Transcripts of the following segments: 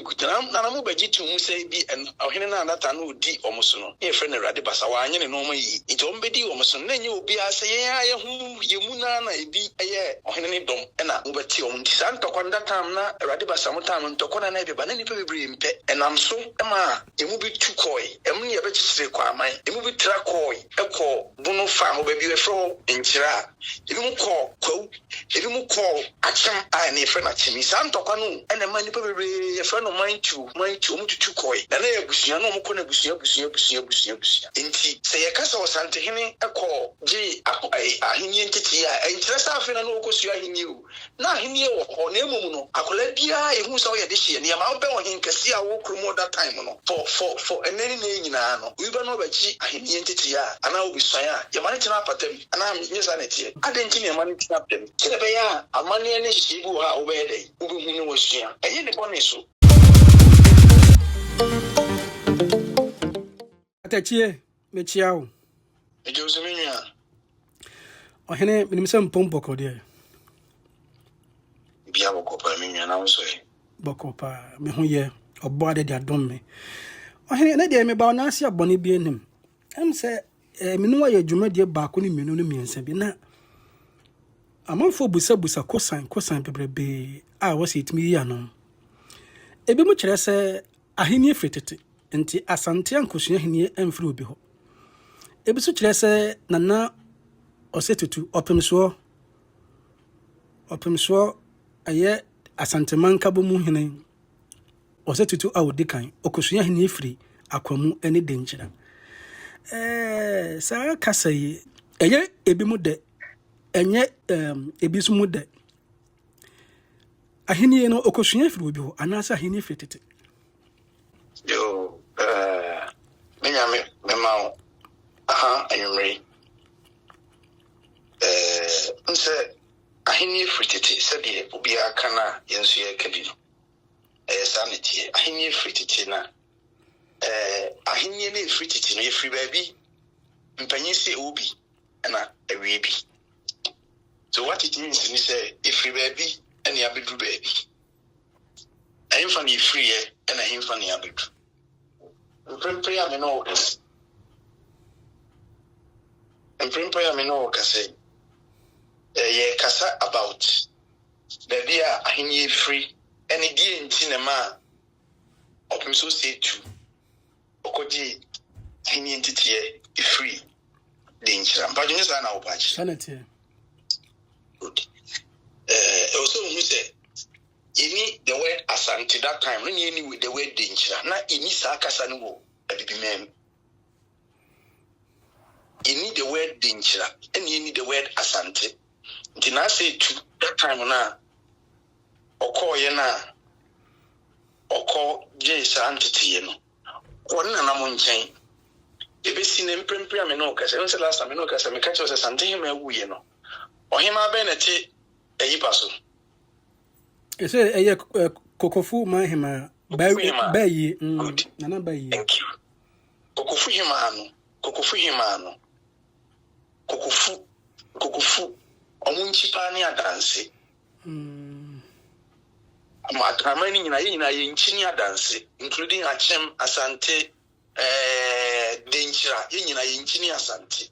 kutanam na mo baji tu say bi and ohene na anata no di omoso no e friend Awurade basa wa anye ne no ma yi nti ombedi omoso na nye obi ase ye hu yemu na ebi eye ohene ne dom na mo beti om nti san tokonda tam na Awurade basa mo tam ntokona na ebe ba na nipa bebre mpe enam so ma emu bi tu koi emu ne be kyesire kwa aman emu bi tra koi ekọ bunu fa ho ba bi efro nkyira ebi mu kọ kwaw ebi mu kọ achem a na efre na chimi san tokwa no ena ma nipa bebre efre no man tu omu tutu koi na na ebusua no mo kọ na busua nti se ye kasa osante hene ekọ ji ahenye ntiti a nkyira sa afi na no okosua ahenye o na ahenye wo kọ na emom no akola bia ehu sa wo ye de hye ne ma wo be wo hen kase a wo kromo that time no for eneni na nyina no we be no ba chi ahenye ntiti a ana obi swan a ye mane tina patam ana nyesa na tie adenti ne mane tina patam kire be ya amane ne hye bu ha wo be dey wo be hu ne wasua eye ne bone so atachie mechiao ejozo menua ohene minimsem pompoko de bia bokopa menua na wo so e bokopa me hu ye obo ade de adom me ohene na de me ba na ase abone bi enim em se minu wa ye dwuma de ba ko ni minu no miensa bi na amanfo busa kosan bebrebe a wose itimi ya no ebi mu kire se ahini fetete nti asante ankosua hini emfiri obi ho ebi so kire se nana osetutu opemso aye asante manka bo mu hene osetutu awodikan okosua hini efiri akwamu ene denkyira sa kasai eye ebi mu de enye ebi so mu de ahini no okosua efiri obi ho anasa ahini fetete yo menyame memao ayumre nse ahini fritete sabe obi aka na yensu ye kabi no sanity ahini fritete na ahini ne fritete no ye free baby mpanyi se obi na awie bi so what it means is say if free baby and ya bedu baby I'm from the free and I'm from the abbot. Prayer, I know this. And prayer, I know, Cassay. Ye Cassa about the dear Ahini free, and again in cinema of him so say to Okodi Ahini entity free danger. But you know, patch. Sanity. Good. Also, who said, ini the word asante that time no any with the word danger na ini sa kasa no wo abibimem ini the word danger and ini the word asante nti na say to that time na okoye na oko je sa antete no wonna na mo nchen ebesi ne mprempre ame no kasa no say last time no kasa me catch us sante him awuye no ohima be na ti eyipa so ese eye kokofu mahima bayi nana bayi thank you kokofu himano kokofu omunchi pani adanse amani nyina ye nchini adanse including achem asante denchira ye nyina ye nchini asante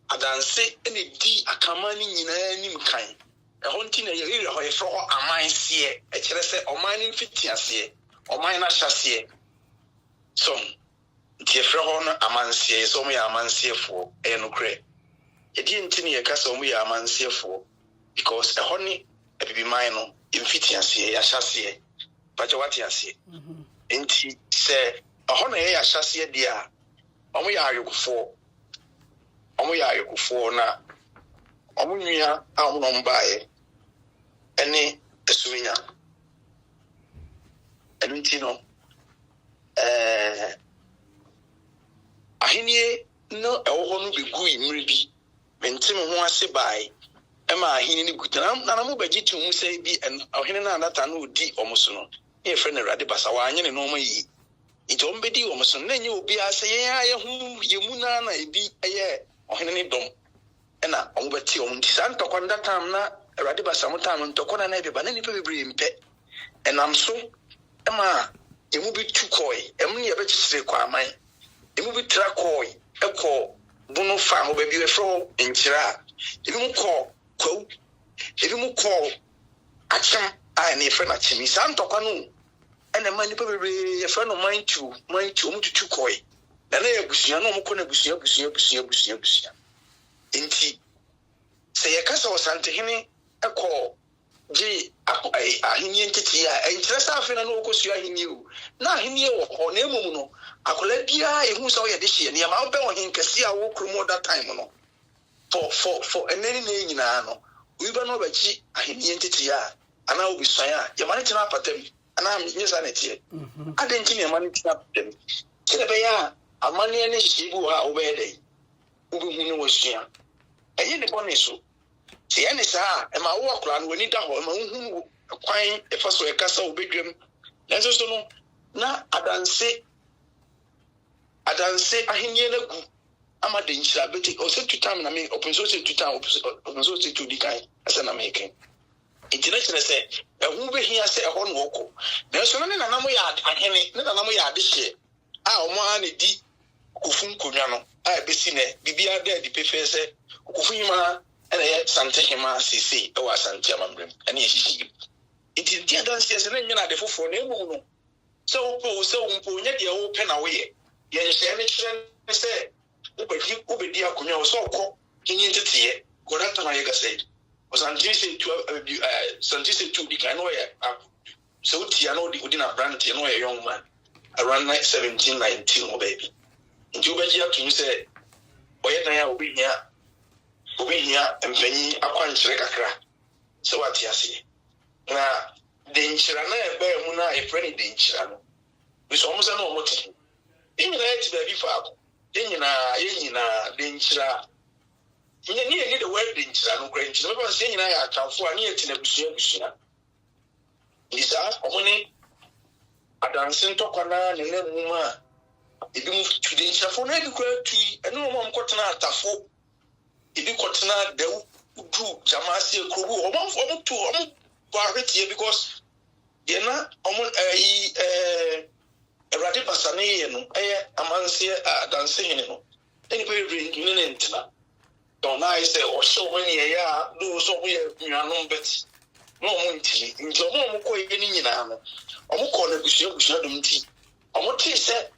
adanse ene di akamani nyina nim kan ehonti na ye ho efro amansie e kire se omani mfitiase omani na hyase so nti efro ho no amansie so mo ya amansiefo enukre edi ntini ye kasa mo ya amansiefo because ehoni ebibiman no mfitiase ya hyase baje watiase nti se ehona ye ya hyase dia omo ya ayokufo na omunya ahono mbae ene esuminya enutino ahenie no ewo no begu imre bi mentim ho ase bai ema ahenie ni gutana na mo baji tu mu sai bi ahenie na anata no odi omuso no e friend Awurade basa wa anye ne no ma yi ito mbedi omuso na nye obi ase ye hu yemu na ebi eye ahenie ni dom ena omubati omunti san tokonda tam na Awurade basa mo tam ntokona na ebe ba na nipa bebre mpe enam so ema emu bi tu koi emu ne yɛbɛkyerɛ kɔ aman emu bi tra koi ɛkɔ bunu fa ho baabi ɛfrɛ nkyira ebi mu kɔ kwawu ebi mu kɔ akyem a ne yɛfrɛ no akyemi saa ntɔkwa no ɛna ma nipa bebree yɛfrɛ no mantu ɔmu tutu koi na na yɛbusua no ɔmu kɔ na busua nti sɛ yɛkasa wɔ santehene ɛkɔ gye ahenni ntete a nkyerɛ sɛ afei na wɔkɔsua ahenni o na ahenni wɔ hɔ na mmom no akwadaa biara ɛhu sɛ woyɛ de hyeɛ nneɛma wobɛ wɔ henkɛse a wɔkuro mu that time no for ɛnani na nyinaa no oyiba no ɔbɛkyi ahenni ntete a anaa obisuan a yɛma no tena apatam anaa nyɛ saa na ɛteɛ adɛn nti ne yɛma no tena apatam kyerɛ bɛyɛ a amanneɛ ne hyehyɛ bi wɔ hɔ a wobɛyɛ dɛn wobɛhu ne wasua ɛyɛ ne bɔne so sɛ yɛne saa ɛma wo akwadaa no w'ani da hɔ ɛma wohu kwan ɛfa so ɛkasa wobɛdwam nanso so no na adanse ahenni no gu ama de nhyira bɛti ɔsɛ tutam na me ɔpɛnso sɛ tutam ɔpɛnso sɛ tudi kan ɛsɛ na meke nti na kyerɛ sɛ ɛho bɛhia sɛ ɛhɔ no wɔkɔ nanso no ne nanam yɛ ahene ne nanam yɛ adehyeɛ a ɔmo a ne di kofu nkonnwa no a ɛbɛsi nɛ biribiara da adi pefee sɛ kofu hima ɛna yɛ sante hima sesei ɛwɔ asante amammerɛm ɛne yɛhyehyɛ nti nti adanseɛ sɛ na nyɛ no ade foforɔ na mmom no sɛ wompo nyɛ deɛ wopɛ na woyɛ yɛnhyɛ ne kyerɛ ne sɛ wobɛdi akonnwa wo sɛ ɔkɔ henyi nteteɛ kɔdata na yɛka sɛ ɔsante sɛ tu di kan na ɔyɛ sɛ wotia na wodi na aberanteɛ na ɔyɛ young man around 17-19 wɔ baabi nti wobɛgye ato mu sɛ ɔyɛ dan a wobɛhia mpanyin akwankyerɛ kakra sɛ wate aseɛ na denkyira na ɛbɛɛ mu no a yɛfrɛ no denkyira no bisɛ ɔmo sɛ na ɔmo te yɛnyinaa yɛte baabi faako yɛnyinaa denkyira ne yɛni the word denkyira no kora nti mɛbɛ sɛ yɛnyinaa yɛ atamfo a ne yɛte na busua nti saa ɔmo ne adanse ntɔkwa na ne nam mu a ebi mu tu denkyirafo no ebi kora tui ɛne ɔmo nkɔtena atafo ebi kɔtena dawu du jamase kurubu ɔmo bɔ ahwetie because yɛna ɔmo Awurade basa ne yɛ no ɛyɛ amanseɛ adanse hene no ɛnipa bebree ne ntena dɔn na ayɛ sɛ ɔhyɛ ɔmo ne yɛyɛ a do so ɔmo yɛ nnuanom bɛti na ɔmo ntiri nti ɔmo kɔ yɛ ne nyinaa no ɔmo kɔ na busua dom nti ɔmo tee sɛ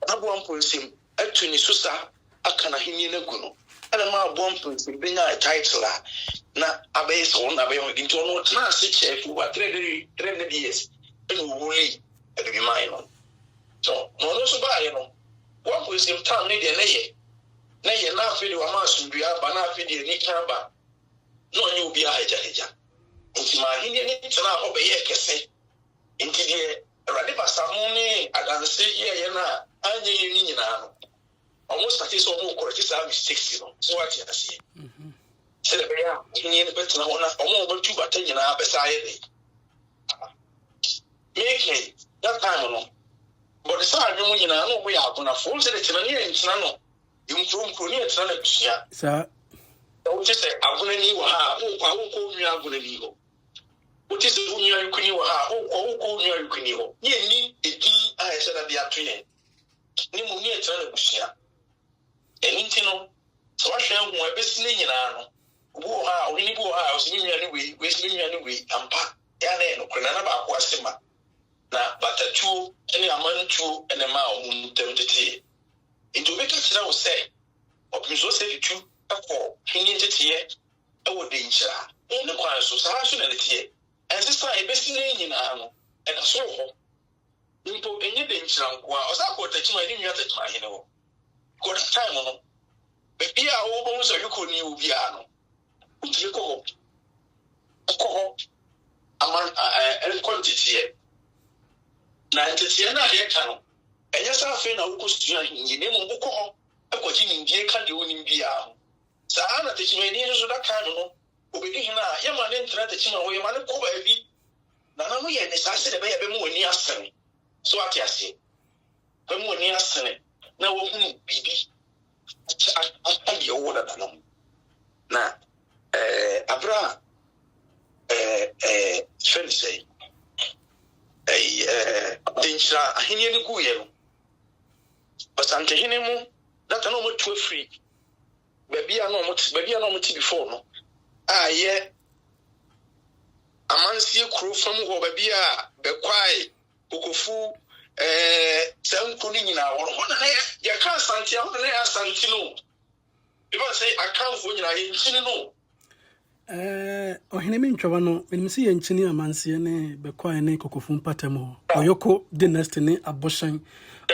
aboa mponsɛm atu ne so saa aka na henni no gu no ɛna ma aboa mponsɛm bɛnya title a na abɛyɛ sɛ wɔn na abɛyɛ hɔ nti ɔno tena ase kyɛɛ fi wa 300 years ɛna owulee ɛde man no so na ɔno nso baayɛ no wɔn mponsɛm tam ne deɛ na yɛ na afei de wama asomdua aba na afei deɛ nika aba na ɔnyɛ obi a agya nti ma ahenni ne tena hɔ bɛyɛ kɛse nti deɛ Awurade basa ho ne adanse yɛyɛ no a anyɛ yɛ ne nyinaa no ɔmo starte sɛ ɔmo kɔrɔkye saa mistakes no so wate aseɛ sɛ de bɛyɛ a ahenni no bɛtena hɔ na ɔmo bɛtu bata nyinaa bɛsa ayɛ de meke that time no bɔde sɛ adwom nyinaa na ɔmo yɛ agonafo wo sɛ de tena ne yɛ nkyena no nkuro ne yɛtena no abusua wote sɛ agonani wɔ ha a wokɔ nnua agonani hɔ wote sɛ wo nnua yɛkuni wɔ ha a wokɔ nnua yɛkuni hɔ ne yɛnni ɛdin a ɛsɛ da de ato yɛn ne mu ne yɛtena no abusua ɛno nti no sɛ woahwɛ ahu ɛbɛsi ne nyinaa no obi wɔ ha a ɔhene bi wɔ ha a ɔsɛ me nua ne wei ampa ɛa na yɛ nokorɛ na baako ase ma na batatuo ne amantuo ne ma a ɔmo ntam teteɛ nti obɛka kyerɛ wo sɛ ɔpemso sɛ de tu kɔ henni nteteɛ ɛwɔ denkyira ne kwan so saa so na ne teɛ ɛnse sa ɛbɛsi ne nyinaa no ɛda so wɔ hɔ mpo ɛnyɛ denkyira nko a ɔsa kɔ takyima ne nua takyima ahene hɔ kɔda time no baabi a wɔbɛhu sɛ ɔhwekɔ ne wɔ biara no wotumi kɔ hɔ ɛkɔ nteteɛ na nteteɛ no a yɛka no ɛnyɛ sɛ afei na wokɔsua ahenni na mmom wokɔ hɔ akɔgye nimdie ka deɛ wonim biara ho saa na takyimani nso da kan no obɛdi hene a yɛma ne ntena takyima hɔ yɛma ne kɔ baabi na no yɛ ne saa sɛ de bɛyɛ bɛma w'ani asene so ate aseɛ bɛma w'ani asene na wɔhunu biribi adeɛ wowɔ dada no ho na aberɛ a fɛne sɛ denchira ahenie ni guye no basante hene mu data no mo to free babia no mo ti before no aye amansie kuro fam ho babia bekwai okofu sanku ni nyina wo ho na ya ka asante ho na asante no even say account for nyina ye nchini no ohene mi ntwa no menim se ye nchini amansie ne bekwai ne kokofu mpatam ho oyoko dynasty ne aboshan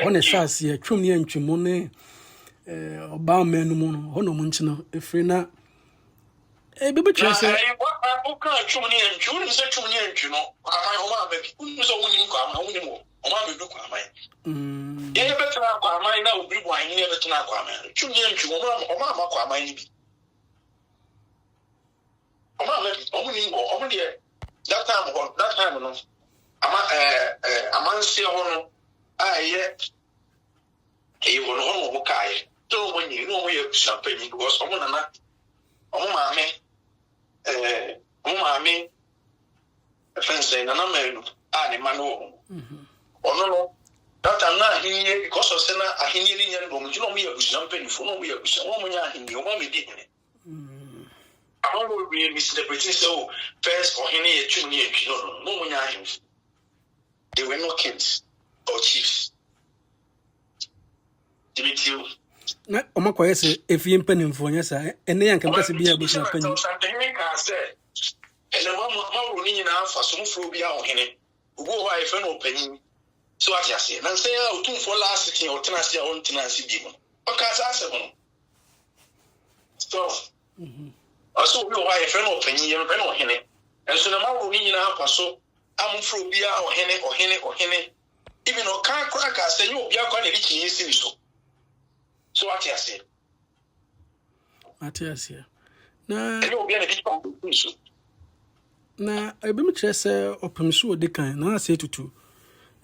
one sase ye twum ne ntwimo ne oba menu mu no hono mu nchino efre na bebe chese o ka twum ne ntwu ne se twum ne ntwu no aman o ma ba bi unu so woni nko ama woni mo o ma be du kwa aman ye betena kwa aman na obi bu anyi ne betena kwa aman twum ne ntwu o ma kwa aman ni bi o ma be omuni ngo omudi that time no aman se ho no aye wono ho mo kai to mo ni no mo ye champagne because omo nana omo maame fense nana melu ani manu ono no that time na ahini because of say na ahini ni nyane no mo ye champagne fo no mo ye champagne mo nya ahini o mo me di ne I don't really celebrating so first or any junior no mo nya ahini they were no kings or chiefs Dimitri na omakoye se efie mpanimfo nya sa ene yanka mpese bia bo sha panyi something ka say ele mo ni nyina afa so mfro bia ohene ugo wa efe no panyi so ati ase na say otumfo last thing o tenase a on tenase bi mo o ka sa ase mo so aso bi o wa efe no panyi ye no ohene enso na mo ni nyina afa so amfro bia ohene even o kan kra ka say you bia kwa na ri kin yesi ni so so what you say Matiasia na you be na ebe mi kire se opemsu odi kan na ase tutu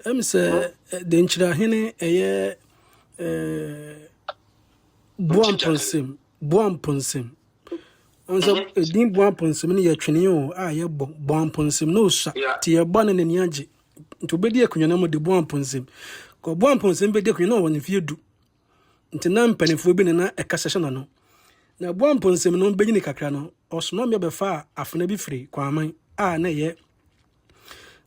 em se de nchira hene eye boamponsem onso din boamponsem ne ye twene o a ye boamponsem no sha ti ye bɔ ne ni age nto bedi akunwa na mo de boamponsem ko boamponsem bedi akunwa na wo ne fie du nti na mpanifo bi ne na ekasehye na no na boamponsem no benyini kakra no osoma me befa afena bi firi kwaman a na ye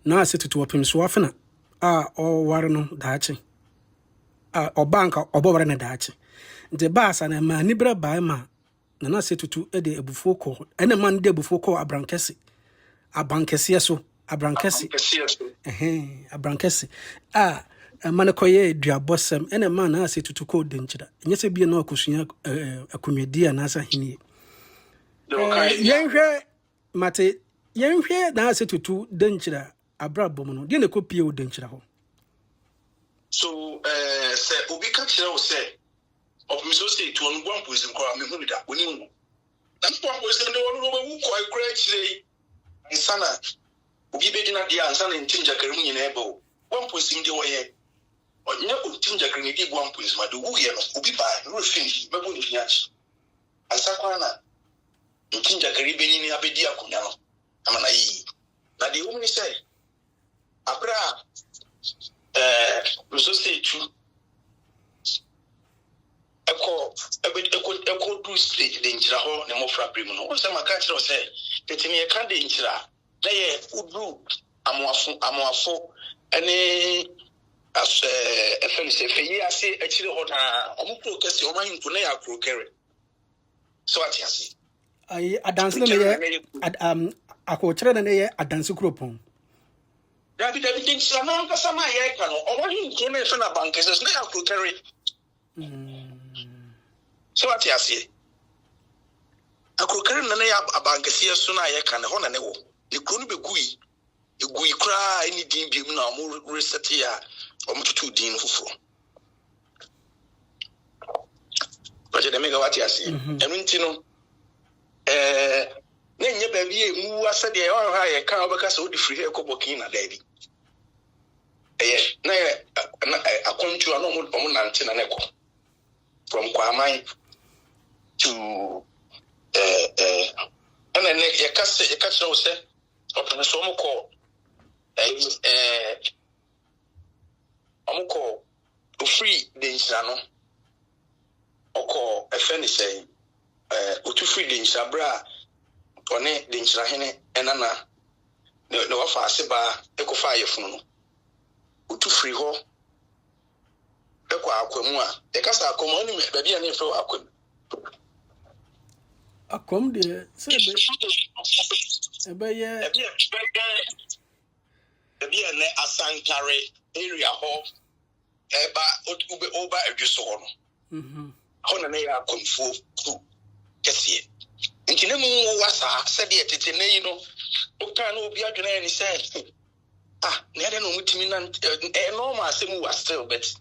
na asetutu opemso afena a oware no daache a obanka oboware na daache nti baasa na ma ni bra bae ma na asetutu de abufuo ko ene man de abufuo ko abankese so abrankese abrankese a manakoye duabosem ene man na asetutu ko de nchira nyese bie na akosua akunwedi a na asa henie yenhwe mate yenhwe na asetutu de nchira abrabom no de ne kopie o de nchira ho so se obi ka kire o se of me so say to on one person ko me hu da oni hu na mpo person de wonu no wu ko akura kire insana obi be dina dia insana ntinja kare mu nyina ebo one person de wo ye onya ntinja kare ni di one person ma de wu ye no obi ba no finish me bo ni fiachi asakwa na ntinja kare be nyini abedi akonya no amana yi na de wo ni say abra so say true eko do stage de nchira ho ne mofra premu no so maka kire o say tetimi e kan de nchira na ye udu amoafo ene as FNC feyi ase akire ho na omukro kese o man na ya kro kere so ati ase ai adanse na ye akokire na ye adanse kropon David nchira na nkasa ma ye ka no o wani nkro na fe na bankese na ya kro kere so what you say akrokare na ya abankase so na ye kan ho na ne wo ekunu begui kra any din bi na mo reset ya o mututu din fufuro but the mega what you say enu nti no na nye ba bi emu asade e o ha ye kan obeka so di free e ko bokin na da bi na akontu ano mo nante na ne ko from Kwaman to and then you catch no say open so mo call omko free the nchano oko efeni say otu free the nchabra one the nchahene enana ne wafa aseba ekofa yefunu otu free ho ekwa akwemu a e kasa akwemu oni me bia ne fe akwemu akwam de se ebe ye bia ne asankare area ho eba ube over adweso ho no ho na ya akwemfo ku kese nkine mu wasa se de tete na yi no oka na obi adwena ni se na ade no mutimi na normal asem was still but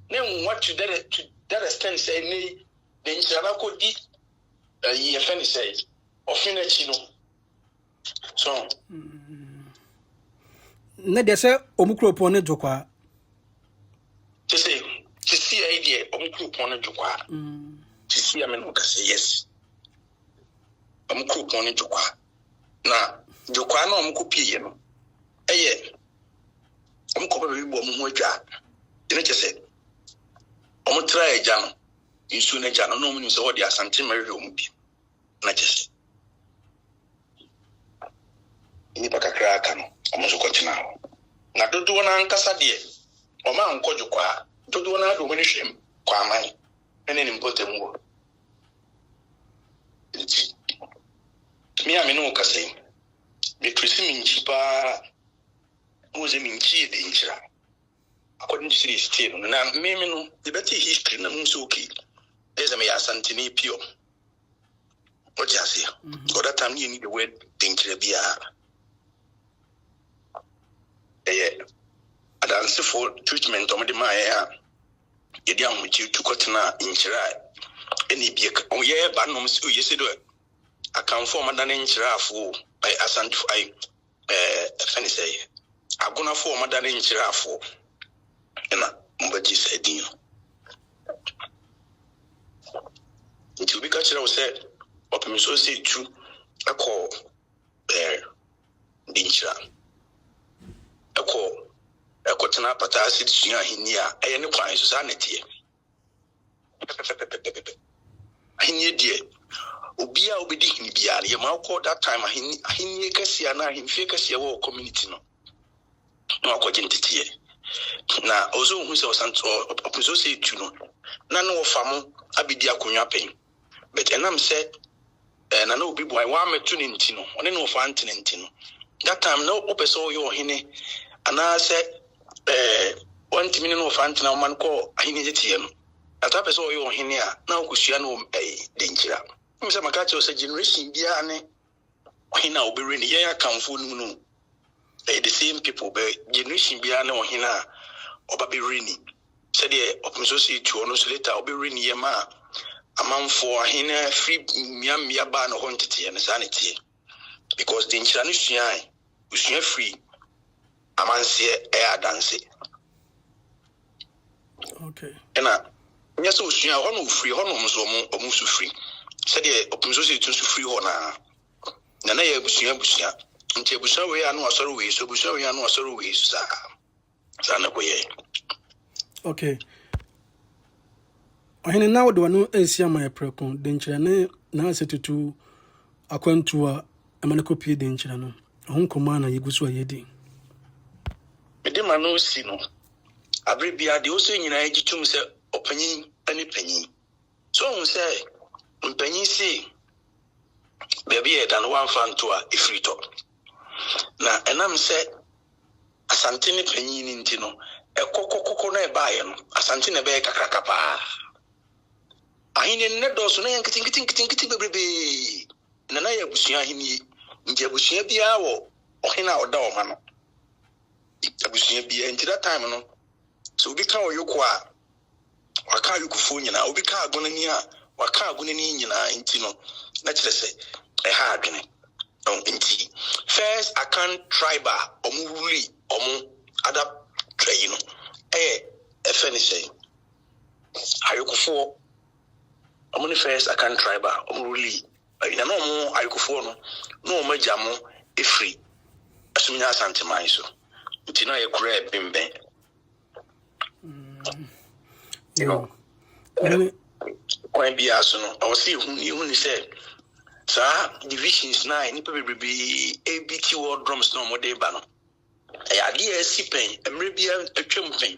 then what to that extent say ni the nchana ko di ye fani say ofina chi no so na de se omukropon ne jokwa to say to see idea omukropon ne jokwa to see am no ka say yes omukropon ne jokwa na jokwa na omukopie no eye omukopie bi bo mu ho adwa ene chese try jano isu na jano no mu so wodi asante mari omubi na chese ni pakakra aka no omuso kwatina ho na dodo na nkasa de o ma nkoju kwa dodo na do mani hwem kwa aman ene ni mpotem wo mi amenu kasai me trisi minchi pa muze minchi de nchira according to series still na meme no the better history na munso okay there's me asantini pure what you say so that time you need the word danger bia adanse for treatment on the maya yedi amuchi tukotena inchira eni bia o ye ba no msi o yese do akanfo madane inchira afo by asantu ai fani say aguna fo madane inchira afo na mbaji sedin nti bi ka kire wo se opemiso se tu akọ dinchira akọ tena pata acid sua hini a eye ne kwan so sa netie hini die obia obedi hini bia ye ma akọ that time hini kasia na hini kasia wo community no no akọ gentitie na ozo hu se osanto opuso se tu no na no famu abidi akonwa pen but enam se na no obi boy wa metu ne nti no one no fa ante ne nti no that time no opeso yo hene ana se one timini no fa ante na man ko ahini jetie no that opeso yo hene a na okusua no denchira mse makache o se generation bia ne hina obere ne ye akamfo no the same people but generation bia na ohina obaberini said the opposition to no later obaberini yema amanfo ahina free miamia ba no hontete and sanity because the insurance usua free amanse dance okay na nyeso usua hono free hono mso omusu free said the opposition to free hona na ya busua nti busua we anu asoro we so busua we anu asoro we sa na koye okay ohene na wo do no esia ma eprekon denchira ne na asetutu akwantu a amane kopie denchira no hon koma na yegusu ayedi mede ma no si no abre bia de o so nyina agitum se opanyin ani panyin so on se mpanyin si baby e dan wan fanto a ifrito na enam se asante ne panyin ni ntino ekokokoko na ebaye no asante ne be kakraka pa ahine ne do so na yankitinkitinkitinkitin bebrebe na ya busua ahini nje busua bia wo ohina oda o ma no busua bia nti that time no so obi ka oyoko a waka yokufo nyina obi ka agonani a waka agonani nyina nti no na kire se ha adwene nti first akan tribal omuruli other tray no finish ayokufo omuni first akan tribal omuruli ina no mo ayokufo no magamo efri asumnya asante man so nti na ye kura bimben you know kwan bi aso no I was see who say sa divisions na ni pe be ABT World Drums no mo dey ba no ya de asi pen emre bia atwam pen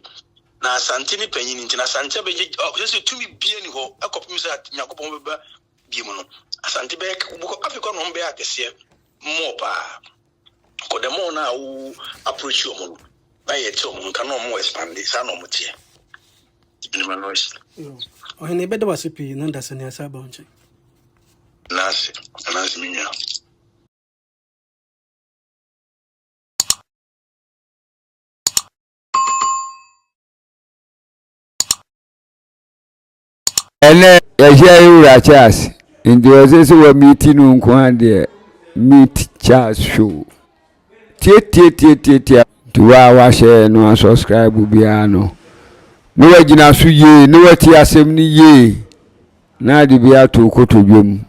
na asante ni panyin nti na asante be just to me bia ni ho akopim sa nyakopon beba bia mu no asante be Africa no be akese mo pa ko dem na wo approach yo mo na ye te mo nka no mo expand sa no mo tie ni ma noise o hene be de wasipi no ndase ne asa ba onche nasi minya ene ya Charles ndio sisi wa meeting nko de meet Charles show tie tuwa share no subscribe bia no no wagina so ye no wati asem ni ye na de bia to kotodwam